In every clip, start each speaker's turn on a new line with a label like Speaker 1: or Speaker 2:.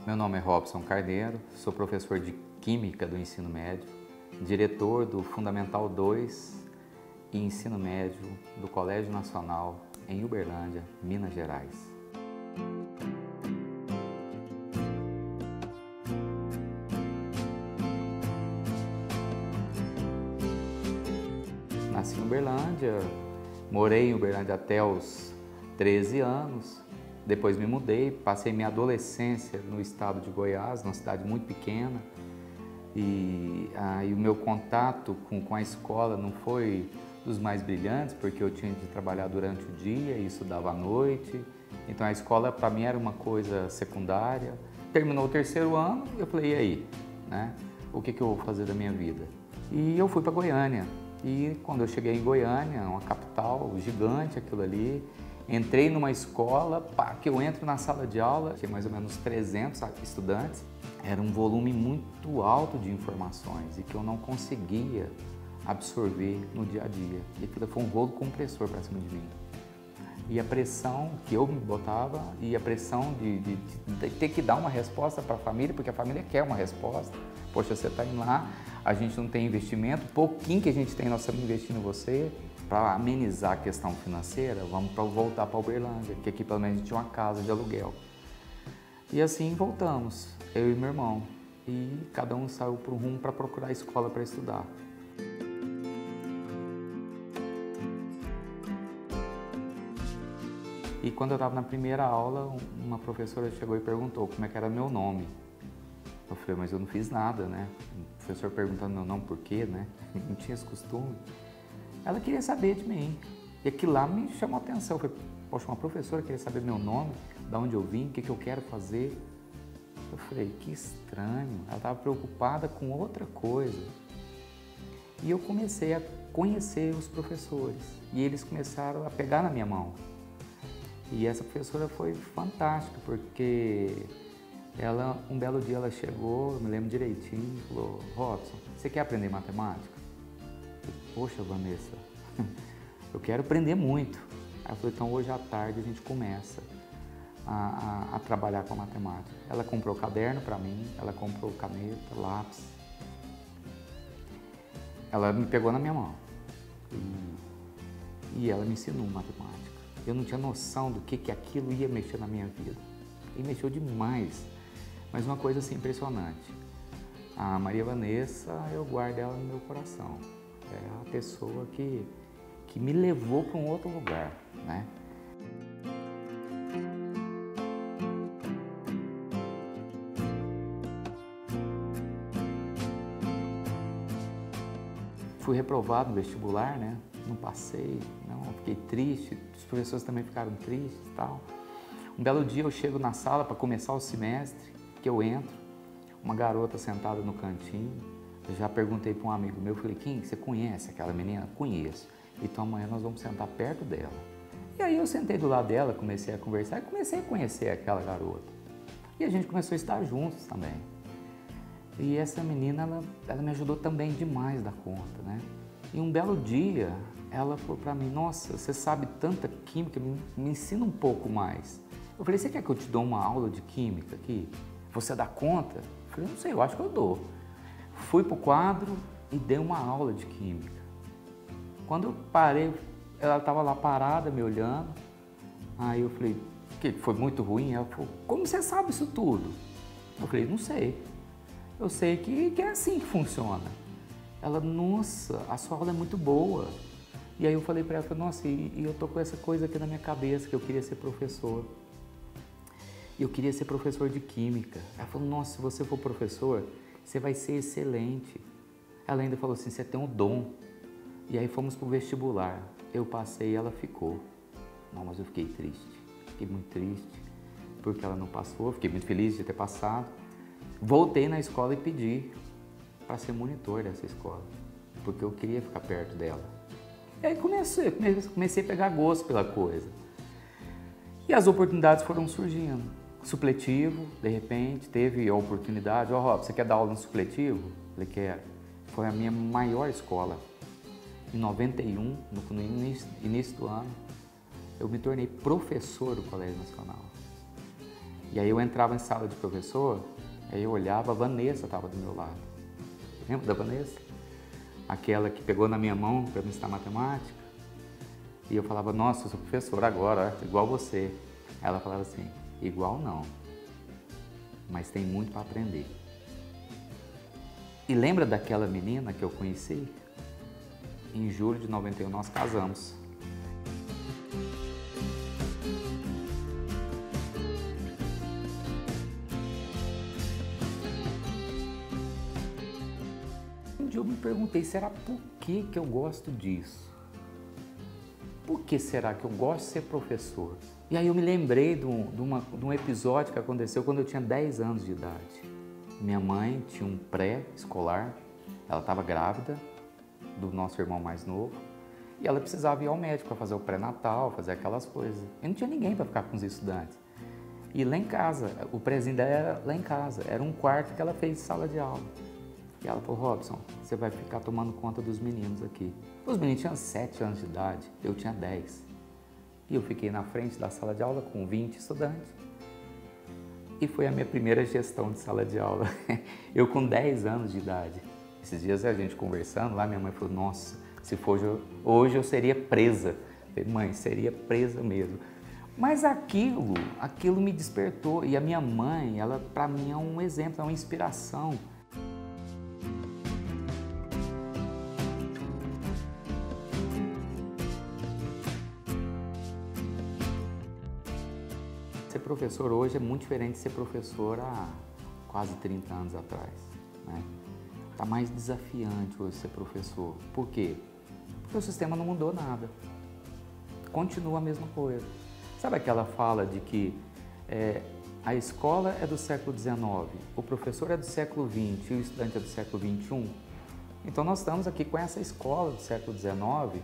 Speaker 1: Meu nome é Robson Carneiro, sou professor de Química do ensino médio, diretor do Fundamental 2 e Ensino Médio do Colégio Nacional em Uberlândia, Minas Gerais. Nasci em Uberlândia, morei em Uberlândia até os 13 anos, depois me mudei, passei minha adolescência no estado de Goiás, numa cidade muito pequena, e aí o meu contato com a escola não foi dos mais brilhantes, porque eu tinha de trabalhar durante o dia e estudava à noite, então a escola para mim era uma coisa secundária. Terminou o terceiro ano e eu falei, e aí, né? O que eu vou fazer da minha vida? E eu fui para Goiânia, e quando eu cheguei em Goiânia, uma capital gigante aquilo ali, entrei numa escola, que eu entro na sala de aula, tinha mais ou menos 300 estudantes, era um volume muito alto de informações e que eu não conseguia absorver no dia a dia. E aquilo foi um rolo compressor para cima de mim. E a pressão que eu me botava e a pressão de ter que dar uma resposta para a família, porque a família quer uma resposta. Poxa, você está indo lá, a gente não tem investimento, pouquinho que a gente tem, nós estamos investindo em você. Para amenizar a questão financeira, vamos voltar para Uberlândia, que aqui pelo menos a gente tinha uma casa de aluguel. E assim voltamos, eu e meu irmão. E cada um saiu para um rumo para procurar escola para estudar. E quando eu estava na primeira aula, uma professora chegou e perguntou como é que era meu nome. Eu falei, mas eu não fiz nada, né? O professor perguntando meu nome por quê, né? Não tinha esse costume. Ela queria saber de mim. E aquilo lá me chamou a atenção. Eu falei, poxa, uma professora queria saber meu nome, de onde eu vim, o que eu quero fazer. Eu falei, que estranho. Ela estava preocupada com outra coisa. E eu comecei a conhecer os professores. E eles começaram a pegar na minha mão. E essa professora foi fantástica, porque ela, um belo dia ela chegou, eu me lembro direitinho, e falou, Robson, você quer aprender matemática? Poxa, Vanessa, eu quero aprender muito. Ela falou, então hoje à tarde a gente começa a trabalhar com a matemática. Ela comprou caderno para mim, ela comprou caneta, lápis. Ela me pegou na minha mão e ela me ensinou matemática. Eu não tinha noção do que aquilo ia mexer na minha vida. E mexeu demais, mas uma coisa assim impressionante. A Maria Vanessa, eu guardo ela no meu coração. É a pessoa que me levou para um outro lugar, né? Fui reprovado no vestibular, né? Não passei, não, fiquei triste, os professores também ficaram tristes e tal. Um belo dia eu chego na sala para começar o semestre, que eu entro, uma garota sentada no cantinho. Eu já perguntei para um amigo meu, falei, Kim, você conhece aquela menina? Conheço. Então amanhã nós vamos sentar perto dela. E aí eu sentei do lado dela, comecei a conversar e comecei a conhecer aquela garota. E a gente começou a estar juntos também. E essa menina, ela me ajudou também demais da conta, né? E um belo dia, ela falou para mim, nossa, você sabe tanta química, me ensina um pouco mais. Eu falei, você quer que eu te dou uma aula de química aqui? Você dá conta? Eu falei, não sei, eu acho que eu dou. Fui para o quadro e dei uma aula de química. Quando eu parei, ela estava lá parada, me olhando. Aí eu falei, que foi muito ruim? Ela falou, como você sabe isso tudo? Eu falei, não sei. Eu sei que é assim que funciona. Ela, nossa, a sua aula é muito boa. E aí eu falei para ela, nossa, e eu tô com essa coisa aqui na minha cabeça, que eu queria ser professor. Eu queria ser professor de química. Ela falou, nossa, se você for professor, você vai ser excelente. Ela ainda falou assim, você tem um dom. E aí fomos para o vestibular. Eu passei e ela ficou. Não, mas eu fiquei triste. Fiquei muito triste porque ela não passou. Fiquei muito feliz de ter passado. Voltei na escola e pedi para ser monitor dessa escola, porque eu queria ficar perto dela. E aí comecei a pegar gosto pela coisa. E as oportunidades foram surgindo. Supletivo, de repente, teve a oportunidade. Ó, Rob, você quer dar aula no supletivo? Eu falei, quero. Foi a minha maior escola. Em 91, no início do ano, eu me tornei professor do Colégio Nacional. E aí eu entrava em sala de professor, aí eu olhava, a Vanessa estava do meu lado. Lembra da Vanessa? Aquela que pegou na minha mão para me ensinar matemática. E eu falava, nossa, eu sou professor agora, igual você. Ela falava assim, igual não, mas tem muito para aprender. E lembra daquela menina que eu conheci? Em julho de 91 nós casamos. Um dia eu me perguntei, será por que eu gosto disso? Por que será que eu gosto de ser professor? E aí eu me lembrei de um episódio que aconteceu quando eu tinha 10 anos de idade. Minha mãe tinha um pré-escolar, ela estava grávida do nosso irmão mais novo e ela precisava ir ao médico para fazer o pré-natal, fazer aquelas coisas. E não tinha ninguém para ficar com os estudantes. E lá em casa, o prézinho dela era lá em casa, era um quarto que ela fez de sala de aula. E ela falou, Robson, você vai ficar tomando conta dos meninos aqui. Os meninos tinham 7 anos de idade, eu tinha 10. E eu fiquei na frente da sala de aula com 20 estudantes. E foi a minha primeira gestão de sala de aula. Eu com 10 anos de idade. Esses dias a gente conversando lá, minha mãe falou, nossa, se for hoje eu seria presa. Eu falei, mãe, seria presa mesmo. Mas aquilo me despertou. E a minha mãe, ela para mim é um exemplo, é uma inspiração. Ser professor hoje é muito diferente de ser professor há quase 30 anos atrás, né? Tá mais desafiante hoje ser professor. Por quê? Porque o sistema não mudou nada. Continua a mesma coisa. Sabe aquela fala de que a escola é do século XIX, o professor é do século XX e o estudante é do século XXI? Então nós estamos aqui com essa escola do século XIX,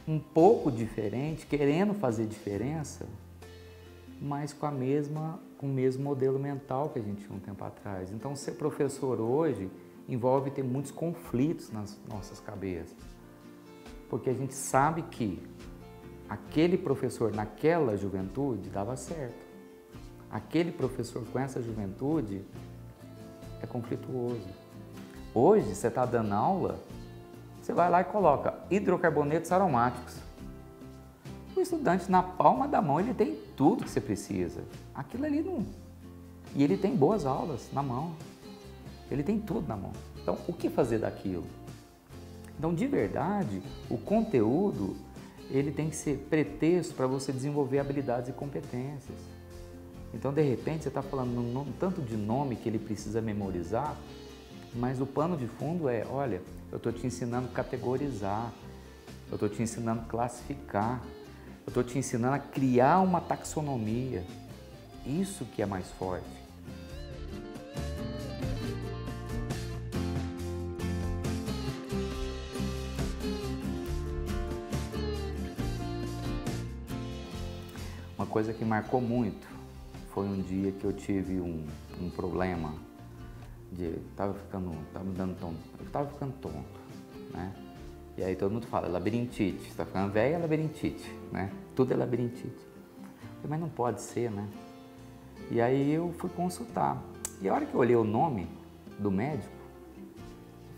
Speaker 1: um pouco diferente, querendo fazer diferença, mas com o mesmo modelo mental que a gente tinha um tempo atrás. Então, ser professor hoje envolve ter muitos conflitos nas nossas cabeças, porque a gente sabe que aquele professor naquela juventude dava certo. Aquele professor com essa juventude é conflituoso. Hoje, você está dando aula, você vai lá e coloca hidrocarbonetos aromáticos. O estudante, na palma da mão, ele tem tudo que você precisa. Aquilo ali não... E ele tem boas aulas na mão. Ele tem tudo na mão. Então, o que fazer daquilo? Então, de verdade, o conteúdo, ele tem que ser pretexto para você desenvolver habilidades e competências. Então, de repente, você está falando um tanto de nome que ele precisa memorizar, mas o pano de fundo é, olha, eu estou te ensinando a categorizar, eu estou te ensinando a classificar, eu estou te ensinando a criar uma taxonomia. Isso que é mais forte. Uma coisa que marcou muito foi um dia que eu tive um problema eu estava ficando tonto, né? E aí todo mundo fala, labirintite, você está ficando velho, é labirintite, né? Tudo é labirintite. Mas não pode ser, né? E aí eu fui consultar. E a hora que eu olhei o nome do médico,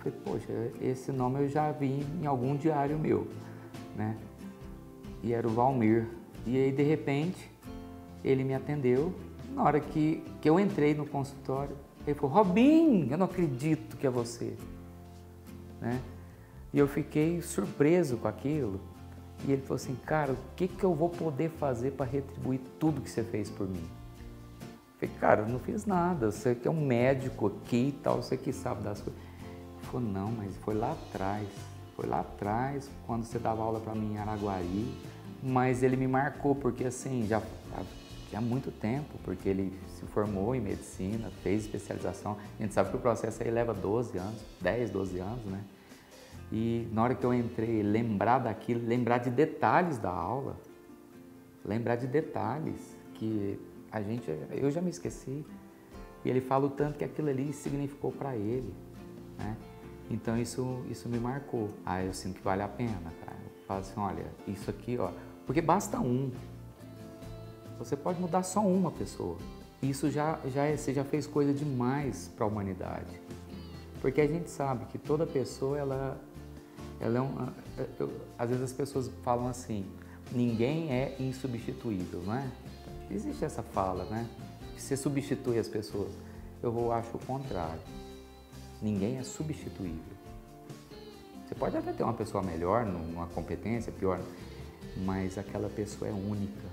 Speaker 1: eu falei, poxa, esse nome eu já vi em algum diário meu, né? E era o Valmir. E aí, de repente, ele me atendeu. Na hora que eu entrei no consultório, ele falou, Robin, eu não acredito que é você, né? E eu fiquei surpreso com aquilo. E ele falou assim, cara, o que eu vou poder fazer para retribuir tudo que você fez por mim? Eu falei, cara, eu não fiz nada, você que é um médico aqui e tal, você que sabe das coisas. Ele falou, não, mas foi lá atrás, quando você dava aula para mim em Araguari, mas ele me marcou, porque assim, já há muito tempo, porque ele se formou em medicina, fez especialização. A gente sabe que o processo aí leva 12 anos, 10, 12 anos, né? E na hora que eu entrei, lembrar daquilo, lembrar de detalhes da aula, lembrar de detalhes que eu já me esqueci. E ele fala o tanto que aquilo ali significou para ele, né? Então isso me marcou. Ah, eu sinto que vale a pena, cara. Eu falo assim, olha, isso aqui, ó, porque basta um. pessoa, você pode mudar só uma pessoa. Isso você já fez coisa demais para a humanidade. Porque a gente sabe que toda pessoa, ela é uma... Às vezes as pessoas falam assim, ninguém é insubstituível, não é? Existe essa fala, né? Que você substitui as pessoas. Eu acho o contrário. Ninguém é substituível. Você pode até ter uma pessoa melhor, numa competência pior, mas aquela pessoa é única.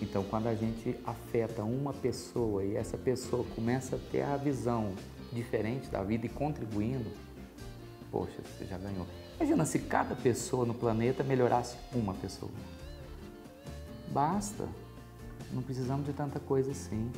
Speaker 1: Então, quando a gente afeta uma pessoa e essa pessoa começa a ter a visão diferente da vida e contribuindo, poxa, você já ganhou. Imagina se cada pessoa no planeta melhorasse uma pessoa. Basta. Não precisamos de tanta coisa assim.